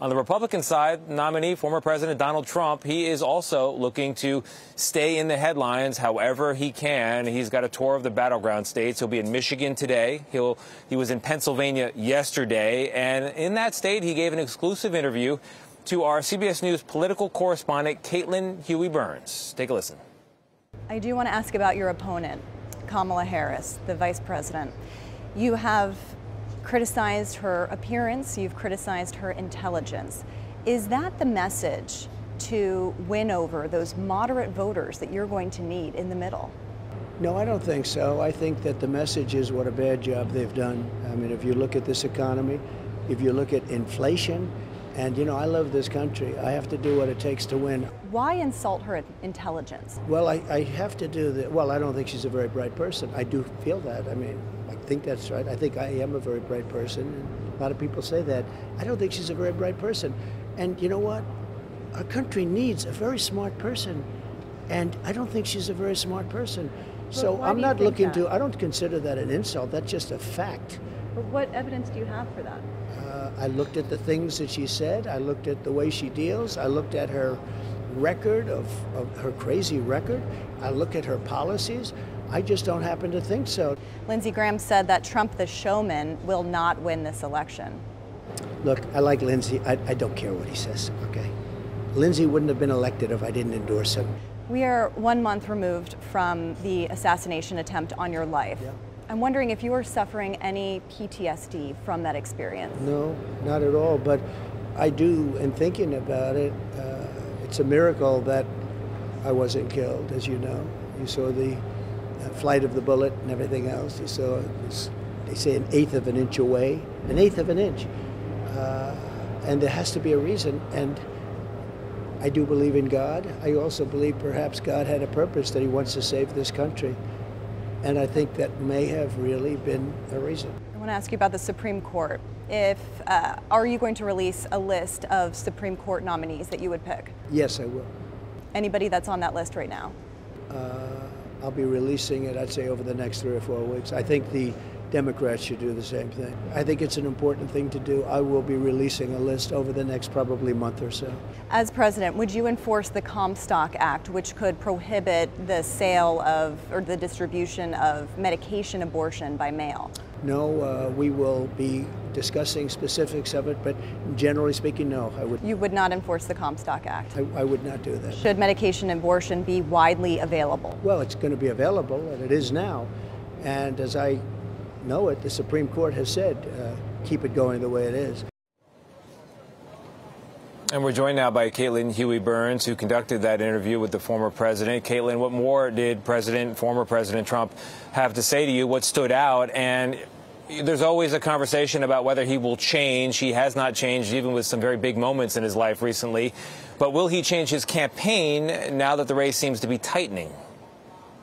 On the Republican side, nominee, former President Donald Trump, he is also looking to stay in the headlines however he can. He's got a tour of the battleground states. He'll be in Michigan today. He was in Pennsylvania yesterday. And in that state, he gave an exclusive interview to our CBS News political correspondent, Caitlin Huey-Burns. Take a listen. I do want to ask about your opponent, Kamala Harris, the vice president. You have criticized her appearance, you've criticized her intelligence. Is that the message to win over those moderate voters that you're going to need in the middle? No, I don't think so. I think that the message is what a bad job they've done. I mean, if you look at this economy, if you look at inflation, and, you know, I love this country. I have to do what it takes to win. Why insult her intelligence? Well, I have to do that. Well, I don't think she's a very bright person. I do feel that. I mean, I think that's right. I think I am a very bright person. And a lot of people say that. I don't think she's a very bright person. And you know what? Our country needs a very smart person. And I don't think she's a very smart person. So I'm not looking to, I don't consider that an insult. That's just a fact. But what evidence do you have for that? I looked at the things that she said. I looked at the way she deals. I looked at her record of her crazy record. I look at her policies. I just don't happen to think so. Lindsey Graham said that Trump, the showman, will not win this election. Look, I like Lindsey. I don't care what he says, okay? Lindsey wouldn't have been elected if I didn't endorse him. We are 1 month removed from the assassination attempt on your life. Yeah. I'm wondering if you are suffering any PTSD from that experience. No, not at all, but I do, in thinking about it, it's a miracle that I wasn't killed, as you know. You saw the flight of the bullet and everything else. You saw, they say, an eighth of an inch away, an eighth of an inch. And there has to be a reason, and I do believe in God. I also believe perhaps God had a purpose that he wants to save this country. And I think that may have really been a reason. I want to ask you about the Supreme Court. Are you going to release a list of Supreme Court nominees that you would pick? Yes, I will. Anybody that's on that list right now? I'll be releasing it, I'd say, over the next 3 or 4 weeks. I think the Democrats should do the same thing. I think it's an important thing to do. I will be releasing a list over the next probably month or so. As president, would you enforce the Comstock Act, which could prohibit the sale of or the distribution of medication abortion by mail? No, we will be discussing specifics of it, but generally speaking, no, I would. You would not enforce the Comstock Act? I would not do that. Should medication abortion be widely available? Well, it's going to be available, and it is now. And as I know it, the Supreme Court has said, keep it going the way it is. And we're joined now by Caitlin Huey-Burns, who conducted that interview with the former president. Caitlin, what more did former President Trump have to say to you? What stood out? And there's always a conversation about whether he will change. He has not changed, even with some very big moments in his life recently. But will he change his campaign now that the race seems to be tightening?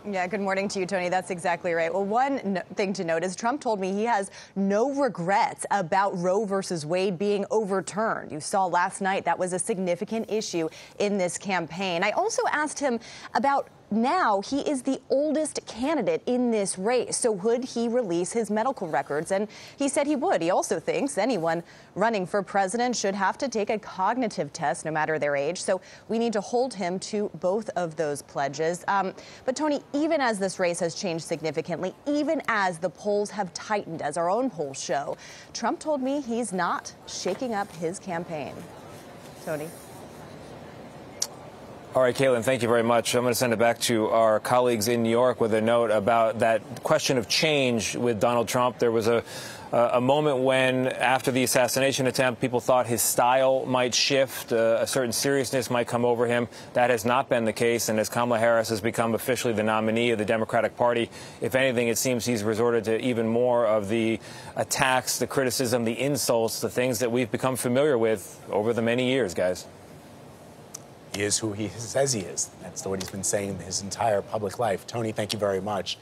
Yeah, good morning to you, Tony. That's exactly right. Well, one thing to note is Trump told me he has no regrets about Roe versus Wade being overturned. You saw last night that was a significant issue in this campaign. I also asked him about now he is the oldest candidate in this race. So would he release his medical records? And he said he would. He also thinks anyone running for president should have to take a cognitive test no matter their age. So we need to hold him to both of those pledges. But Tony, even as this race has changed significantly, even as the polls have tightened, as our own polls show, Trump told me he's not shaking up his campaign. Tony. All right, Caitlin, thank you very much. I'm going to send it back to our colleagues in New York with a note about that question of change with Donald Trump. There was a moment when, after the assassination attempt, people thought his style might shift, a certain seriousness might come over him. That has not been the case. And as Kamala Harris has become officially the nominee of the Democratic Party, if anything, it seems he's resorted to even more of the attacks, the criticism, the insults, the things that we've become familiar with over the many years, guys. He is who he says he is. That's what he's been saying his entire public life. Tony, thank you very much.